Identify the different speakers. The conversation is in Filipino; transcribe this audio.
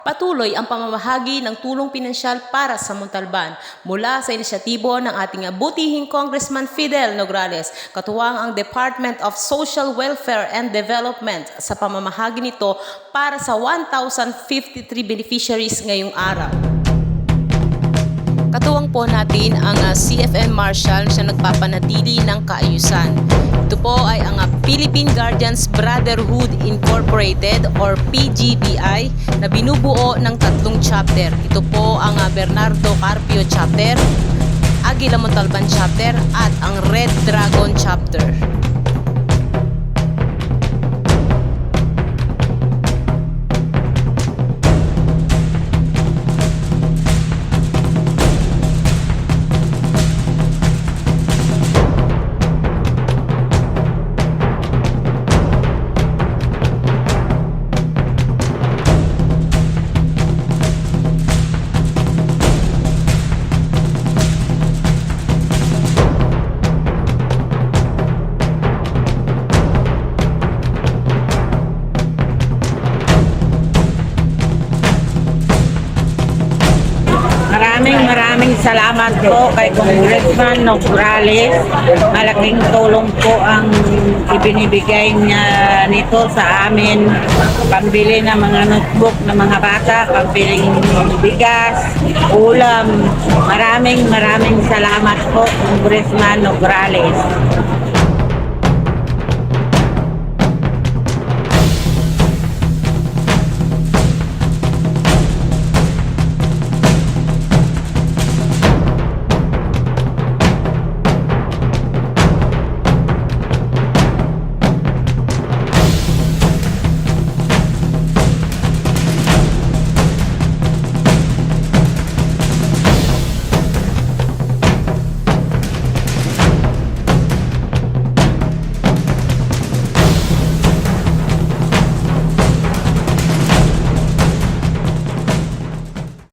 Speaker 1: Patuloy ang pamamahagi ng tulong pinansyal para sa Montalban mula sa inisyatibo ng ating butihing Congressman Fidel Nograles, katuwang ang Department of Social Welfare and Development sa pamamahagi nito para sa 1,053 beneficiaries ngayong araw. Katuwang po natin ang CFN Marshal na siya nagpapanatili ng kaayusan. Ito po ay ang Philippine Guardians Brotherhood Incorporated or PGBI na binubuo ng 3 chapter. Ito po ang Bernardo Carpio Chapter, Aguila Montalban Chapter at ang Red Dragon Chapter.
Speaker 2: Maraming salamat po kay Congressman Nograles. Malaking tulong po ang ibinibigay niya nito sa amin. Pambili ng mga notebook ng mga bata, pambiling bigas, ulam. Maraming salamat po, Congressman Nograles.